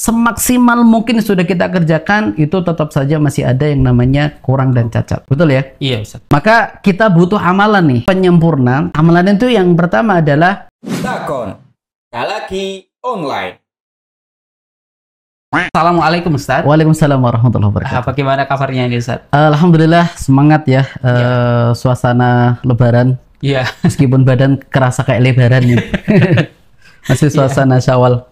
semaksimal mungkin sudah kita kerjakan, itu tetap saja masih ada yang namanya kurang dan cacat. Betul ya? Iya, Ustaz. Maka kita butuh amalan nih, penyempurna. Amalan itu yang pertama adalah Takon Talaki Online. Assalamualaikum, Ustaz. Waalaikumsalam warahmatullahi wabarakatuh. Apa gimana kabarnya ini, Ustaz? Alhamdulillah, semangat ya. Suasana lebaran. Iya. Meskipun badan kerasa kayak lebaran nih. Masih suasana Syawal.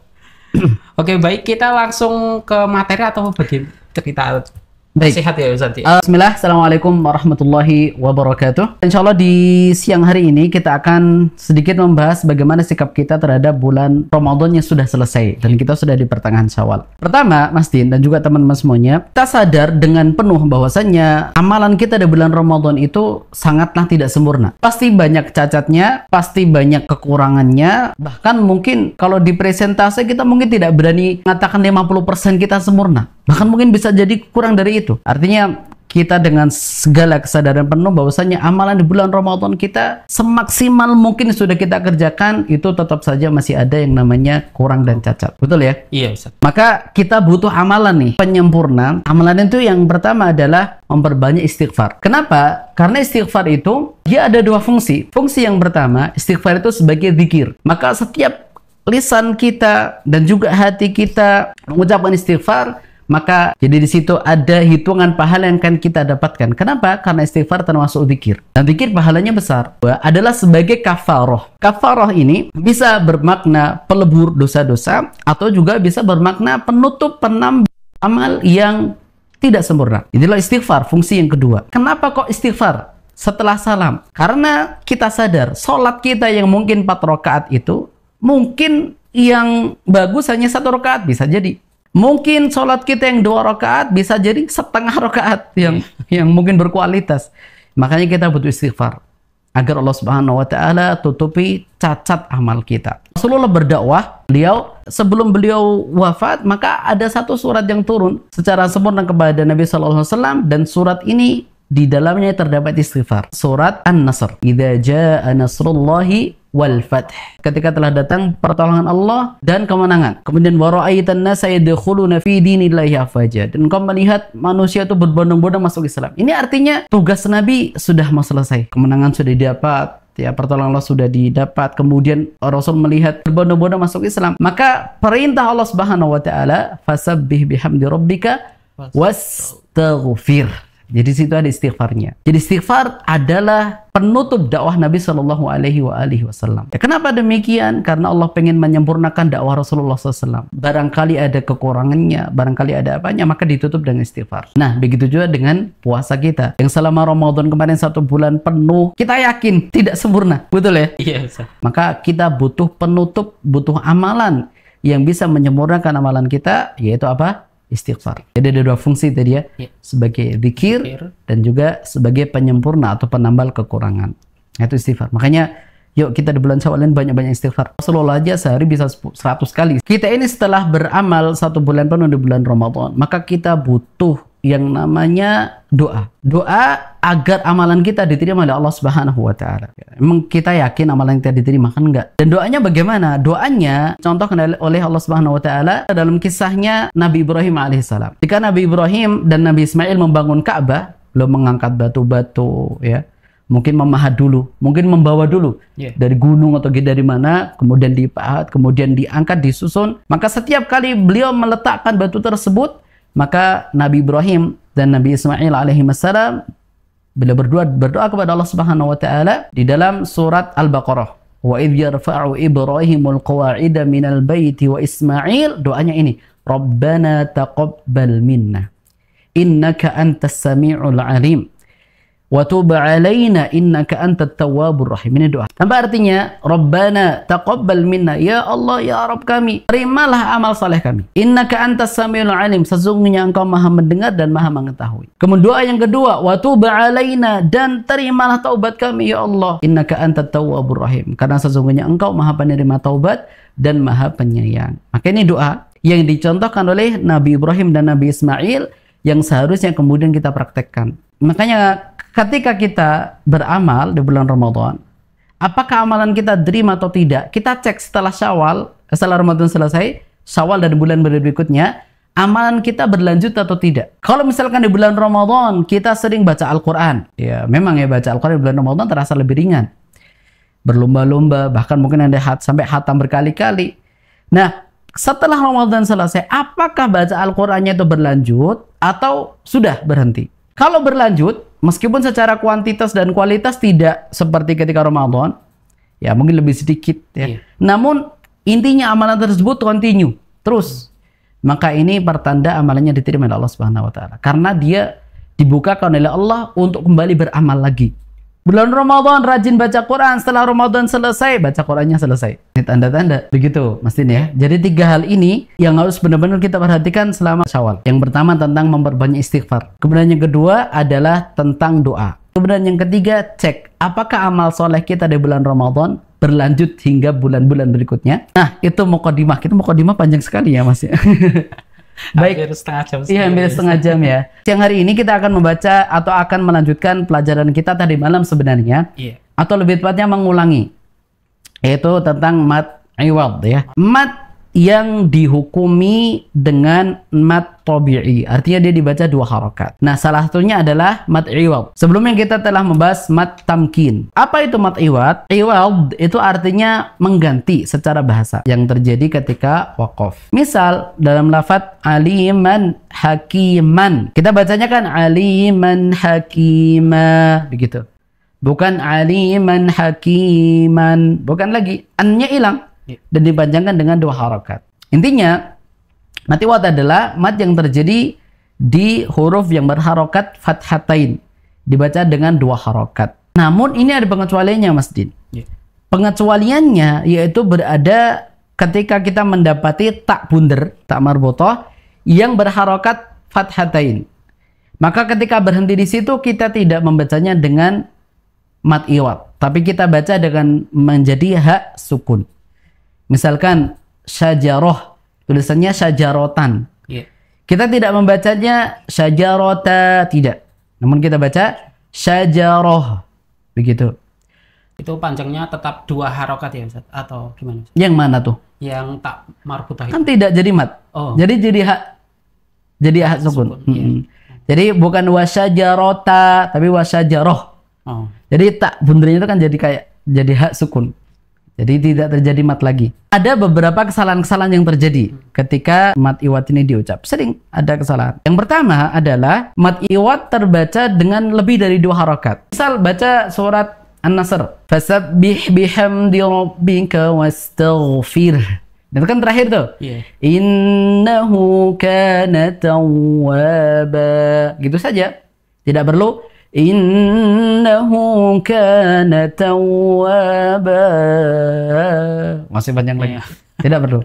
Oke, baik, kita langsung ke materi atau bagaimana? Kita Baik. sehat ya, Ustaz. Bismillah, Assalamualaikum warahmatullahi wabarakatuh. Insya Allah di siang hari ini kita akan sedikit membahas bagaimana sikap kita terhadap bulan Ramadan yang sudah selesai dan kita sudah di pertengahan Syawal. Pertama, Mas Din dan juga teman-teman semuanya, kita sadar dengan penuh bahwasannya amalan kita di bulan Ramadan itu sangatlah tidak sempurna. Pasti banyak cacatnya, pasti banyak kekurangannya, bahkan mungkin kalau di presentase kita mungkin tidak berani mengatakan 50% kita sempurna. Bahkan mungkin bisa jadi kurang dari itu. Artinya kita dengan segala kesadaran penuh bahwasanya amalan di bulan Ramadan kita semaksimal mungkin sudah kita kerjakan, itu tetap saja masih ada yang namanya kurang dan cacat. Betul ya? Iya, Ustaz. Maka kita butuh amalan nih, penyempurna. Amalan itu yang pertama adalah memperbanyak istighfar. Kenapa? Karena istighfar itu dia ada dua fungsi. Fungsi yang pertama, istighfar itu sebagai zikir. Maka setiap lisan kita dan juga hati kita mengucapkan istighfar, maka jadi di situ ada hitungan pahala yang akan kita dapatkan. Kenapa? Karena istighfar termasuk zikir. Dan zikir pahalanya besar. Adalah sebagai kafaroh. Kafaroh ini bisa bermakna pelebur dosa-dosa atau juga bisa bermakna penutup, penambah amal yang tidak sempurna. Inilah istighfar, fungsi yang kedua. Kenapa kok istighfar setelah salam? Karena kita sadar sholat kita yang mungkin 4 rakaat itu mungkin yang bagus hanya 1 rakaat, bisa jadi. Mungkin sholat kita yang 2 rakaat bisa jadi setengah rakaat yang mungkin berkualitas. Makanya kita butuh istighfar agar Allah Subhanahu wa taala tutupi cacat amal kita. Rasulullah berdakwah, sebelum beliau wafat, maka ada satu surat yang turun secara sempurna kepada Nabi sallallahu alaihi wasallam, dan surat ini di dalamnya terdapat istighfar. Surat An-Nasr. Idza jaa nasrullahi wal fath. Ketika telah datang pertolongan Allah dan kemenangan. Kemudian wa ra'aitan nasa yadkhuluna fi dinillahi afwaja. Dan kau melihat manusia itu berbondong-bondong masuk Islam. Ini artinya tugas Nabi sudah mau selesai. Kemenangan sudah didapat, ya, pertolongan Allah sudah didapat. Kemudian Rasul melihat berbondong-bondong masuk Islam. Maka perintah Allah Subhanahu wa taala, fasabbih bihamdi rabbika wastaghfir. Jadi situ ada istighfarnya. Jadi istighfar adalah penutup dakwah Nabi Shallallahu Alaihi Wasallam. Ya, kenapa demikian? Karena Allah pengen menyempurnakan dakwah Rasulullah SAW. Barangkali ada kekurangannya, barangkali ada apanya, maka ditutup dengan istighfar. Nah, begitu juga dengan puasa kita. Yang selama Ramadan kemarin 1 bulan penuh, kita yakin tidak sempurna. Betul ya? Iya, Ustaz. Maka kita butuh penutup, butuh amalan yang bisa menyempurnakan amalan kita, yaitu apa? Istighfar. Jadi ada 2 fungsi tadi ya, sebagai zikir dan juga sebagai penyempurna atau penambal kekurangan. Itu istighfar. Makanya yuk kita di bulan Syawal ini banyak-banyak istighfar. Rasulullah aja sehari bisa 100 kali. Kita ini setelah beramal 1 bulan penuh di bulan Ramadan, maka kita butuh yang namanya doa. Doa agar amalan kita diterima oleh Allah Subhanahu wa taala. Emang kita yakin amalan kita diterima, kan enggak? Dan doanya bagaimana? Doanya contohkan oleh Allah Subhanahu wa taala dalam kisahnya Nabi Ibrahim alaihissalam. Jika Nabi Ibrahim dan Nabi Ismail membangun Ka'bah, belum mengangkat batu-batu ya. Mungkin memahat dulu, mungkin membawa dulu dari gunung atau dari mana, kemudian dipahat, kemudian diangkat, disusun. Maka setiap kali beliau meletakkan batu tersebut, maka Nabi Ibrahim dan Nabi Ismail alaihi wassalam bila berdoa kepada Allah Subhanahu wa taala di dalam surat Al-Baqarah. Wa idh yarfa'u Ibrahimul qawa'ida minal baiti wa Ismail, doanya ini, Rabbana taqabbal minna innaka antas sami'ul alim wa tub 'alaina innaka antat tawwabur rahim. Ini doa. Apa artinya? Rabbana taqabbal minna, ya Allah, ya Rabb kami, terimalah amal saleh kami. Innaka antas samiul alim, sesungguhnya Engkau Maha mendengar dan Maha mengetahui. Kemudian doa yang kedua, wa tub 'alaina, dan terimalah taubat kami ya Allah. Innaka antat tawwabur rahim, karena sesungguhnya Engkau Maha penerima taubat dan Maha penyayang. Maka ini doa yang dicontohkan oleh Nabi Ibrahim dan Nabi Ismail yang seharusnya kemudian kita praktekkan. Makanya ketika kita beramal di bulan Ramadan, apakah amalan kita diterima atau tidak? Kita cek setelah Syawal, setelah Ramadan selesai, Syawal dan bulan berikutnya, amalan kita berlanjut atau tidak. Kalau misalkan di bulan Ramadan kita sering baca Al-Quran, ya memang ya baca Al-Quran di bulan Ramadan terasa lebih ringan. Berlomba-lomba, bahkan mungkin ada sampai khatam berkali-kali. Nah, setelah Ramadan selesai, apakah baca Al-Qurannya itu berlanjut atau sudah berhenti? Kalau berlanjut, meskipun secara kuantitas dan kualitas tidak seperti ketika Ramadan, ya mungkin lebih sedikit ya. Namun intinya amalan tersebut continue terus. Maka ini pertanda amalannya diterima oleh Allah Subhanahu wa taala. Karena dia dibukakan oleh Allah untuk kembali beramal lagi. Bulan Ramadan rajin baca Quran, setelah Ramadan selesai baca Qurannya selesai. Ini tanda-tanda begitu mestinya ya. Jadi 3 hal ini yang harus benar-benar kita perhatikan selama Syawal. Yang pertama tentang memperbanyak istighfar. Kemudian yang kedua adalah tentang doa. Kemudian yang ketiga, cek apakah amal soleh kita di bulan Ramadan berlanjut hingga bulan-bulan berikutnya. Nah, itu mukadimah. Kita mukadimah panjang sekali ya, Mas. Baik, hampir setengah jam. Iya, hampir setengah jam ya. Siang hari ini kita akan membaca atau akan melanjutkan pelajaran kita tadi malam sebenarnya. Iya. Atau lebih tepatnya mengulangi. Yaitu tentang mad iwad ya. Mad yang dihukumi dengan mad tabi'i. Artinya dia dibaca 2 harokat. Nah, salah satunya adalah mad iwad. Sebelumnya kita telah membahas mad tamkin. Apa itu mad iwad? Iwad itu artinya mengganti secara bahasa yang terjadi ketika waqaf. Misal dalam lafadz aliman hakiman. Kita bacanya kan aliman hakima begitu. Bukan aliman hakiman. Bukan lagi. An-nya hilang. Dan dipanjangkan dengan 2 harokat. Intinya, mad iwad adalah mad yang terjadi di huruf yang berharokat fathatain. Dibaca dengan 2 harokat. Namun ini ada pengecualiannya, Mas Din. Pengecualiannya yaitu berada ketika kita mendapati tak bunder, tak marbutoh, yang berharokat fathatain. Maka ketika berhenti di situ, kita tidak membacanya dengan mad iwad. Tapi kita baca dengan menjadi hak sukun. Misalkan syajaroh, tulisannya syajarotan. Kita tidak membacanya syajarota, tidak. Namun kita baca syajaroh. Begitu. Itu panjangnya tetap 2 harokat ya Ustaz? Atau gimana? Yang mana tuh? Yang tak marbutah itu. Kan tidak jadi mat. Oh. Jadi hak sukun. Jadi bukan wasyajarota, tapi wasyajaroh. Oh. Jadi tak bundernya itu kan jadi hak sukun. Jadi tidak terjadi mat lagi. Ada beberapa kesalahan-kesalahan yang terjadi ketika mad iwad ini diucap. Sering ada kesalahan. Yang pertama adalah mad iwad terbaca dengan lebih dari 2 harokat. Misal baca surat An-Nasr. Fasabbih bihamdi rabbika wastaghfir. Itu kan terakhir tuh. Innahu kana tawwaba. Gitu saja. Tidak perlu innahu kana tawwaba. Masih panjang lagi. Tidak perlu.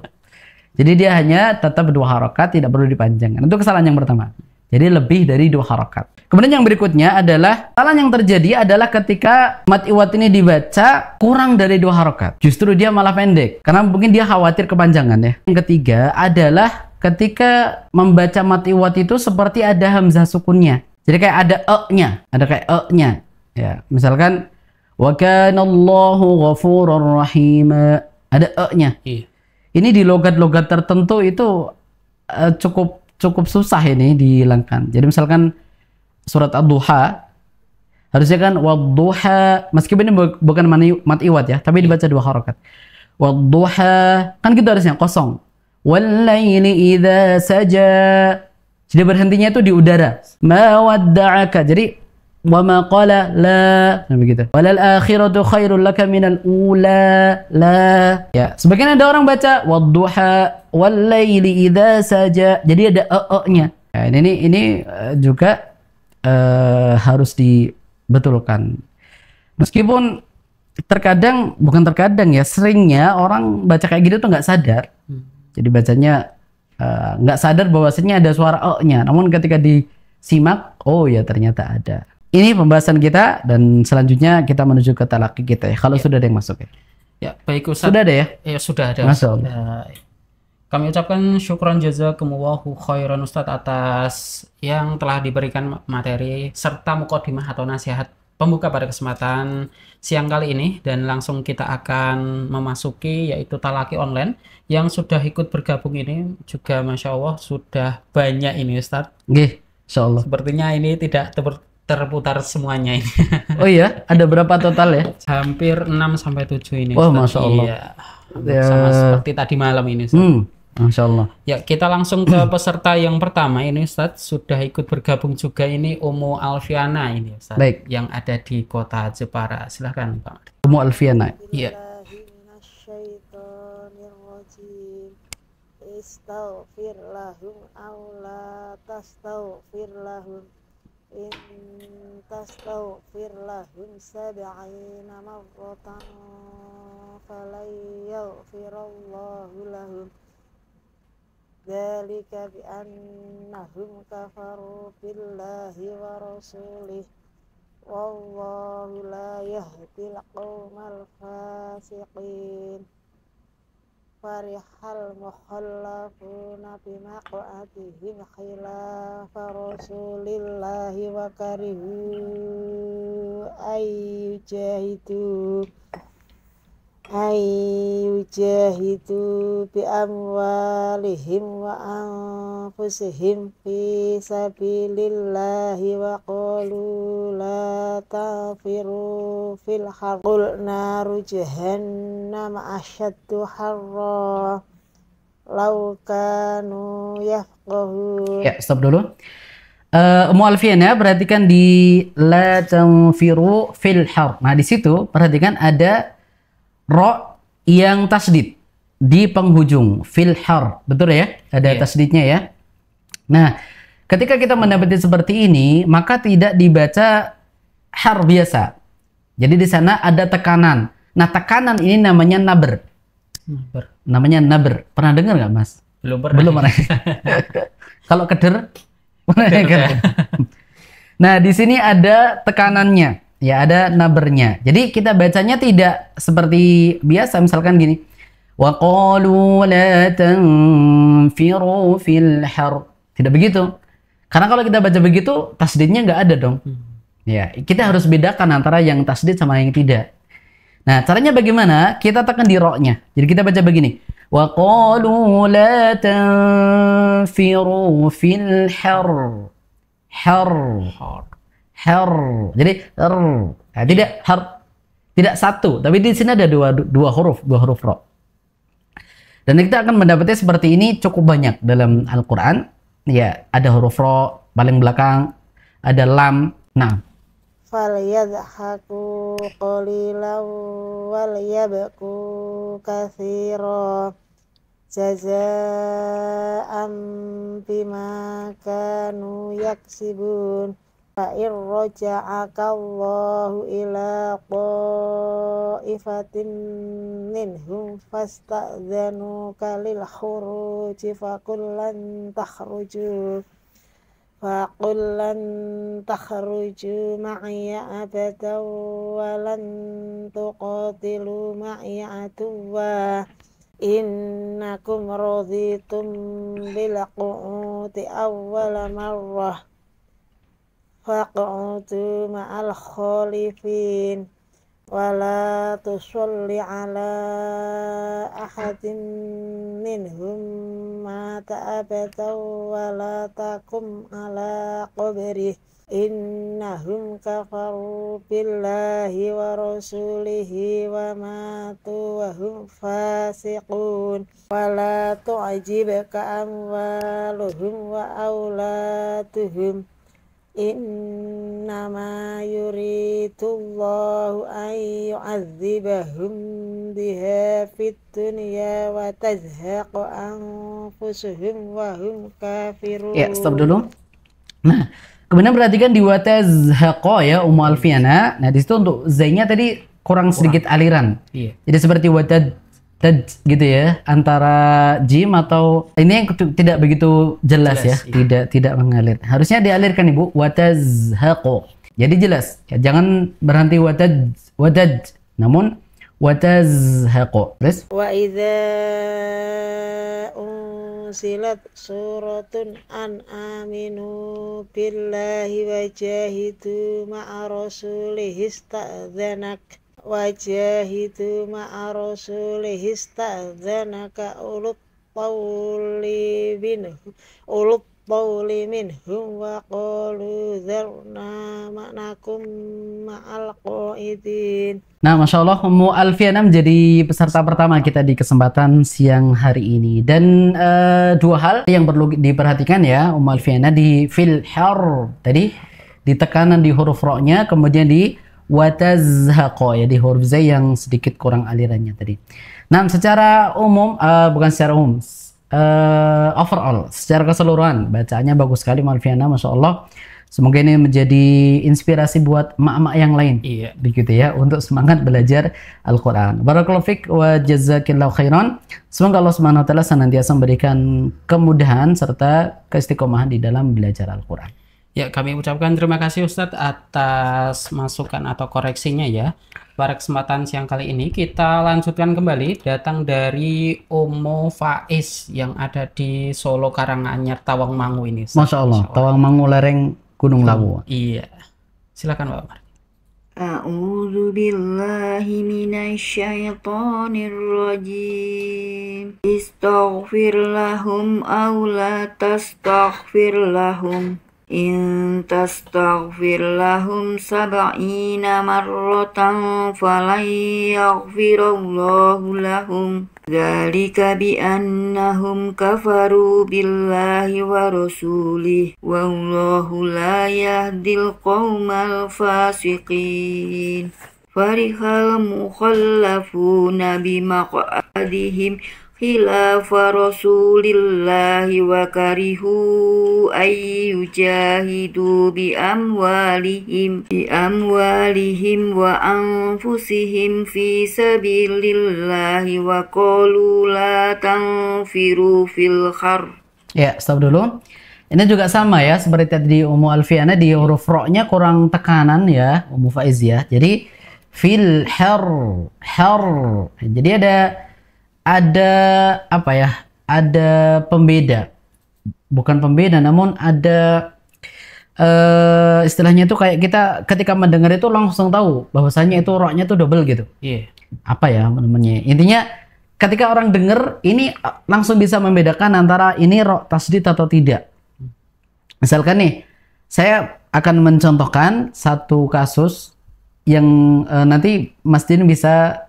Jadi dia hanya tetap 2 harokat, tidak perlu dipanjangkan. Itu kesalahan yang pertama. Jadi lebih dari 2 harokat. Kemudian yang berikutnya adalah kesalahan yang terjadi adalah ketika mad iwad ini dibaca kurang dari 2 harokat. Justru dia malah pendek. Karena mungkin dia khawatir kepanjangan ya. Yang ketiga adalah ketika membaca mad iwad itu seperti ada hamzah sukunnya. Jadi kayak ada e-nya, ada kayak e-nya. Ya, misalkan wa kana Allahu ghafurur rahim, ada e-nya. Ini di logat-logat tertentu itu cukup susah ini dihilangkan. Jadi misalkan surat Ad-Duha harusnya kan wadduha, meskipun ini bukan mad iwad ya, tapi dibaca 2 harokat. Wadduha, kan gitu harusnya kosong. Wal laili idza saja. Jadi berhentinya itu di udara. Ma wadda'aka. Jadi wa ma qala la, begitu. Walal akhiratu khairul laka minal ula la. Ya, sebagian ada orang baca wadduha wal laili idza saja. Jadi ada e-nya. Ya, ini juga harus dibetulkan. Meskipun bukan terkadang ya, seringnya orang baca kayak gitu tuh nggak sadar. Jadi bacanya nggak sadar bahwasanya ada suara e-nya. Namun ketika disimak, oh ya ternyata ada. Ini pembahasan kita dan selanjutnya kita menuju ke talaki kita ya. Kalau sudah ada yang masuk ya. Ya, baik Ustaz. Sudah ada ya? Ya, sudah ada. Masuk. Kami ucapkan syukran jazakumullahu khairan Ustaz atas yang telah diberikan materi serta mukadimah atau nasihat pembuka pada kesempatan siang kali ini, dan langsung kita akan memasuki yaitu talaki online yang sudah ikut bergabung ini juga Masya Allah sudah banyak ini Ustadz. Nggih, insyaallah. Sepertinya ini tidak terputar semuanya ini. Oh iya, ada berapa total ya? Hampir 6 sampai 7 ini. Wah, Ustadz. Masya Allah. Iya. Sama seperti tadi malam ini Ustadz. Masya Allah. Ya, kita langsung ke peserta yang pertama ini Ustadz. Sudah ikut bergabung juga ini Umu Alfiana ini Ustadz. Baik. Yang ada di kota Jepara. Silahkan Pak. Umu Alfiana. Iya. Istaghfir lahum aw la tastaghfir lahum in tastaghfir lahum sab'ina marratan falan yaghfirallahu lahum dzalika bi annahum kafaru billahi wa rasulih wallahu la yahdil qaumal fasiqin. Farihal mukhallafuna bimaq'atihim khilafa rasulillahi wa karihu ayyujahidu bi amwalihim wa anfusihim fi sabilillahi wa qalu la tafiru fil harqul naru jahannam asyaddu harra law kanu yafqahun. Ya, stop dulu. Umu Alfiana, perhatikan di la tanfiru fil har. Nah, di situ perhatikan ada ro yang tasdid di penghujung fil har, betul ya? Ada tasdidnya ya. Nah, ketika kita mendapati seperti ini, maka tidak dibaca har biasa. Jadi di sana ada tekanan. Nah, tekanan ini namanya nabr. Namanya nabr. Pernah dengar nggak, Mas? Belum pernah. Belum pernah. Kalau keder, pernah dengar. Nah, di sini ada tekanannya. Ya, ada nabernya. Jadi kita bacanya tidak seperti biasa, misalkan gini. Wa qalu la tanfiru fil har. Tidak begitu. Karena kalau kita baca begitu, tasdidnya nggak ada dong. Ya, kita harus bedakan antara yang tasdid sama yang tidak. Nah, caranya bagaimana? Kita tekan di ro-nya. Jadi kita baca begini. Wa qalu la tanfiru fil har. Har. Har. Jadi nah, tidak har, tidak satu, tapi di sini ada dua huruf ro. Dan kita akan mendapatnya seperti ini cukup banyak dalam Al-Qur'an. Ya, ada huruf ro paling belakang, ada lam. Nah, falyadhaku qalilan wal yabku katsira jazaa'an bima kanu yaksibun. Fa'ir raja'aka Allahu ila qa'ifatin minhum fasta'dhanuka lil khuruji faqullan takhruju ma'iya abadan wa lan tuqatilu ma'iya aduwwa innakum raditum bil qu'udi awwala marrah faq'udu ma'al khalifin wala tusalli ala ahadin minhum mata abadan wala takum ala qabrih innahum kafaru billahi wa rasulihi wa matu wa hum fasiqun wala tu'jibka amwaluhum wa auladuhum innama yuridullahu an yu'adzibahum biha fid dunya wa tazhaqu anfusuhum wa hum kafirun. Ya, stop dulu. Nah, kemudian perhatikan di watazhaqa ya Ummu Alfiana. Nah, di situ untuk Z-nya tadi kurang sedikit aliran. Iya. Jadi seperti watad gitu ya, antara jim atau ini yang tidak begitu jelas ya, iya. tidak mengalir. Harusnya dialirkan Ibu, watazhaqo. Jadi jelas, ya, jangan berhenti watad, namun watazhaqo. Terus Wa idza unsilat suratun an aminu billahi wajahidu ma'a rasulihi ista'dzanaka ulul qawli minhum wa qalu dharna ma'nakum ma'al qa'idin. Nah, Masya Allah, Ummu Alfiana menjadi peserta pertama kita di kesempatan siang hari ini. Dan dua hal yang perlu diperhatikan ya, Ummu Alfiana, di fil har tadi, di tekanan di huruf ro-nya, kemudian di watazhaqo ya, di huruf zai yang sedikit kurang alirannya tadi. Nah, secara umum, bukan secara umum, overall, secara keseluruhan, bacaannya bagus sekali Ummu Alfiana, Masya Allah. Semoga ini menjadi inspirasi buat emak-emak yang lain, begitu ya, untuk semangat belajar Al-Quran. Barakallahu fiik wa jazakillahu khairan. Semoga Allah Subhanahu wa taala senantiasa memberikan kemudahan serta keistiqomahan di dalam belajar Al-Quran. Ya, kami ucapkan terima kasih Ustadz atas masukan atau koreksinya ya. Pada kesempatan siang kali ini kita lanjutkan kembali, datang dari Ummu Faiz yang ada di Solo Karanganyar Tawangmangu ini. Masya Allah, Tawangmangu lereng Gunung Lawu. Iya. Silakan Pak Umar. A'udzu billahi minasyaitonir rajim. Istaghfir lahum aw la tastaghfir lahum. In tastaghfir lahum sab'ina marratan falan yaghfirallahu lahum. Dzalika bi annahum kafaru billahi wa rasulih wallahu la yahdil qaumal fasiqin. Farihal mukhallafuna bimaq'adihim khilafa rasulillahi wa karihu ayyujahidu bi amwalihim wa anfusihim fi sabilillahi wa qalu la tanfiru fil har. Ya, stop dulu. Ini juga sama ya, seperti tadi Ummu Alfiana, di huruf ro-nya kurang tekanan ya, Ummu Faiz ya. Jadi fil har. Jadi ada apa ya? Ada pembeda. Bukan pembeda, namun ada istilahnya itu kayak kita ketika mendengar itu langsung tahu bahwasanya itu ro-nya itu double gitu. Iya. Apa ya namanya? Intinya ketika orang dengar ini langsung bisa membedakan antara ini ro tasdid atau tidak. Misalkan nih, saya akan mencontohkan satu kasus yang nanti Mas Din bisa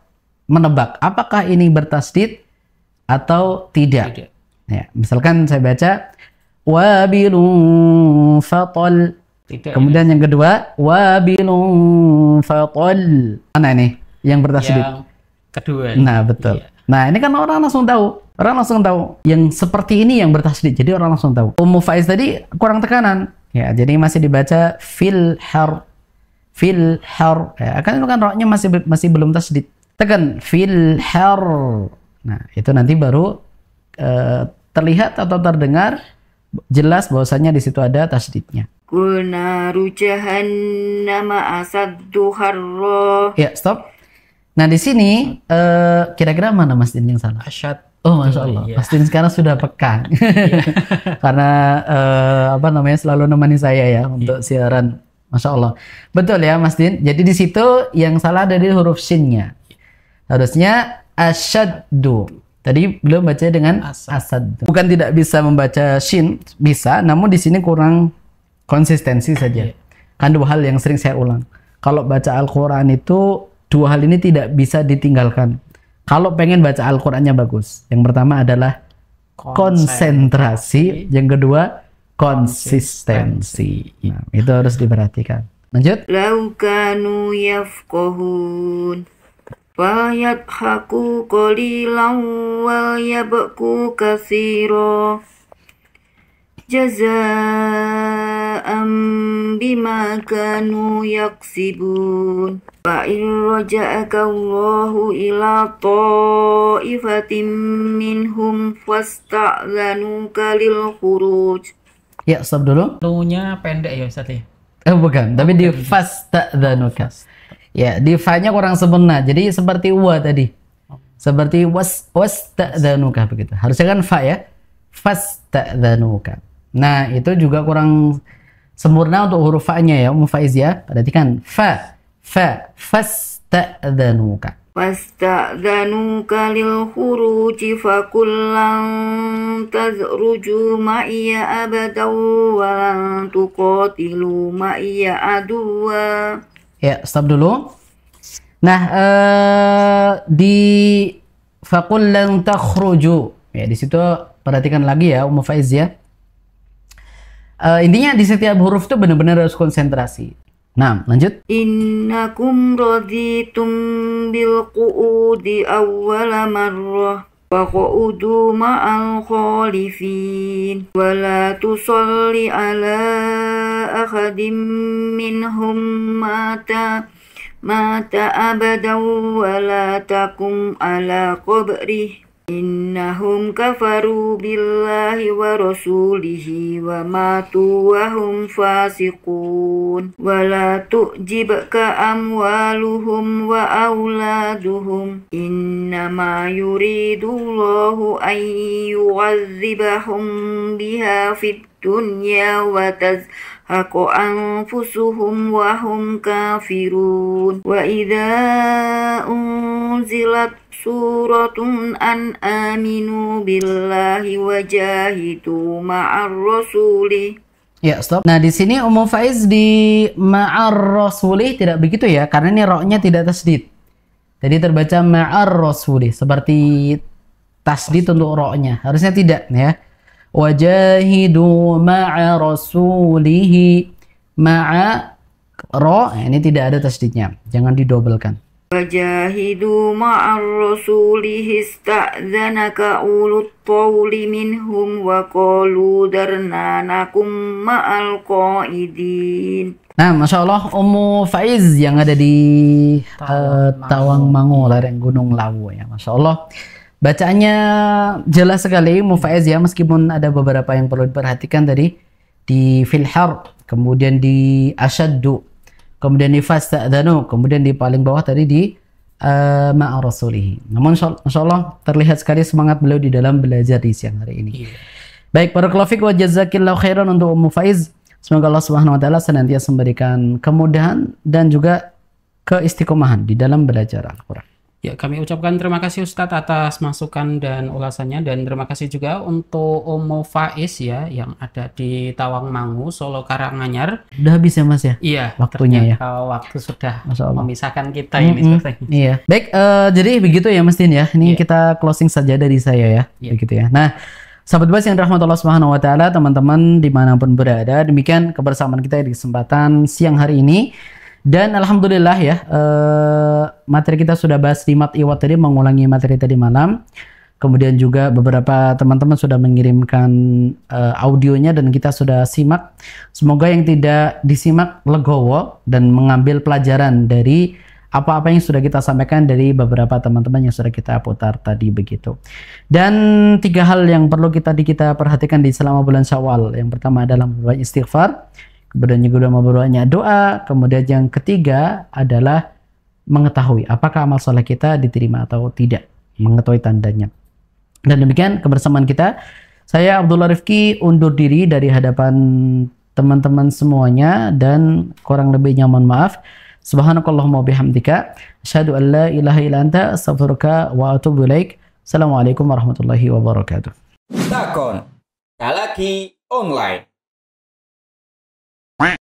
menebak apakah ini bertasdid atau tidak. Ya, misalkan saya baca wabilun fatal. Kemudian yang kedua wabilun fatal. Mana ini yang bertasdid? Yang kedua. Nah, betul. Iya. Nah, ini kan orang langsung tahu. Orang langsung tahu yang seperti ini yang bertasdid. Jadi orang langsung tahu. Ummu Faiz tadi kurang tekanan. Ya, jadi masih dibaca fil har. Ya, kan itu kan ro-nya masih belum tasdid. Tekan fil har. Nah, itu nanti baru terlihat atau terdengar jelas bahwasanya di situ ada tasdidnya. Naru jahannama asaddu harra. Ya, stop. Nah, di sini kira-kira mana Mas Din yang salah? Asyad. Oh, Masya Allah. Iya. Mas Din sekarang sudah peka. Karena apa namanya selalu nemani saya ya untuk siaran. Masya Allah. Betul ya Mas Din. Jadi di situ yang salah dari huruf shin-nya. Harusnya asyaddu. Tadi belum baca dengan asad. Bukan tidak bisa membaca shin, bisa, namun di sini kurang konsistensi saja. Kan dua hal yang sering saya ulang. Kalau baca Al-Quran itu dua hal ini tidak bisa ditinggalkan. Kalau pengen baca Al-Qurannya bagus, yang pertama adalah konsentrasi, yang kedua konsistensi. Nah, itu harus diperhatikan. Lanjut. Lau kanu yafqahun fayadhaku qalilan wa yabku katsira jazaa'an bima kanu yaksibun. Fa in raja'aka Allahu ila ta'ifatin minhum fasta'zanuka lil khuruj. Ya, stop dulu. Lu-nya pendek ya Ustaz ya? Bukan, tapi di fasta'zanuka. Ya, di fa-nya kurang sempurna. Jadi seperti wa tadi. Seperti wasta'zanuka begitu. Harusnya kan fa ya. fasta'dzanuka. Nah, itu juga kurang sempurna untuk huruf fa-nya ya, Faiz ya. Perhatikan fa fasta'dzanuka. Fasta'dzanuka lil khuruji fakullan tazruju ma'iya abadan wa lan tuqatilu ma'iya aduwa. Ya, stop dulu. Nah, di faqul lan takhruju. Ya, di situ perhatikan lagi ya, Faiz ya. Intinya di setiap huruf itu benar-benar harus konsentrasi. Nah, lanjut. Innakum raditum bil qu'udi awwala marrah faq'udu ma'al khalifin wa la tusalli ala ahadim minhum mata abadan wa la taqum ala qabrih innahum kafaru billahi wa rasulihi wa matu wa hum fasiqun wa la tu'jibka amwaluhum wa auladuhum innama yuridullahu an yu'adzibahum biha fid dunya wa tazhaqu anfusuhum wa hum kafirun wa idza unzilat suratun an aminu billahi wajahidu ma'ar rasuli. Ya, stop. Nah, di sini Faiz di ma'ar rasuli tidak begitu ya, karena ini ro-nya tidak tasdid. Jadi terbaca ma'ar rasuli seperti tasdid untuk ro-nya. Harusnya tidak ya. Wajahidu ma'a rasulihi ma'a ro, ini tidak ada tasdidnya. Jangan didobelkan. Wajahidu ma'ar rasulihi ista'dzanaka ulut tawli minhum wa qalu darna nakum ma'al qaidin. Nah, Masya Allah, Faiz yang ada di Tawangmangu, lereng Gunung Lawu ya, Masya Allah. Bacaannya jelas sekali, Faiz ya, meskipun ada beberapa yang perlu diperhatikan tadi di filhar, kemudian di asyaddu, kemudian di fasta'dzanu, kemudian di paling bawah tadi di ma'a rasulihi. Namun Masya Allah terlihat sekali semangat beliau di dalam belajar di siang hari ini. Baik, barakallahu fiik wa jazakillahu khairan untuk Faiz. Semoga Allah Subhanahu wa taala senantiasa memberikan kemudahan dan juga keistiqomahan di dalam belajar Al-Qur'an. Ya, kami ucapkan terima kasih Ustadz atas masukan dan ulasannya, dan terima kasih juga untuk Faiz ya yang ada di Tawangmangu, Solo Karanganyar. Udah habis ya Mas ya? Iya, waktunya ya. Waktu sudah Masya Allah memisahkan kita ini. Iya. Baik, jadi begitu ya Mas Din ya. Ini kita closing saja dari saya ya. Begitu ya. Nah, sahabat Bas yang dirahmati Allah Subhanahu wa taala, teman-teman dimanapun berada, demikian kebersamaan kita di kesempatan siang hari ini. Dan alhamdulillah ya, materi kita sudah bahas di Mat Iwat tadi, mengulangi materi tadi malam. Kemudian juga beberapa teman-teman sudah mengirimkan audionya dan kita sudah simak. Semoga yang tidak disimak legowo dan mengambil pelajaran dari apa-apa yang sudah kita sampaikan dari beberapa teman-teman yang sudah kita putar tadi begitu. Dan 3 hal yang perlu kita perhatikan di selama bulan Syawal. Yang pertama adalah memperbanyak istighfar. Kemudian juga memperbanyak doa. Kemudian yang ketiga adalah mengetahui apakah amal soleh kita diterima atau tidak, mengetahui tandanya. Dan demikian kebersamaan kita. Saya Abdullah Rifki undur diri dari hadapan teman-teman semuanya dan kurang lebihnya mohon maaf. Subhanakallahumma bihamdika asyhadu an la ilaha illa anta astaghfiruka wa atubu ilaik. Assalamualaikum warahmatullahi wabarakatuh. Takon Kalaki Online.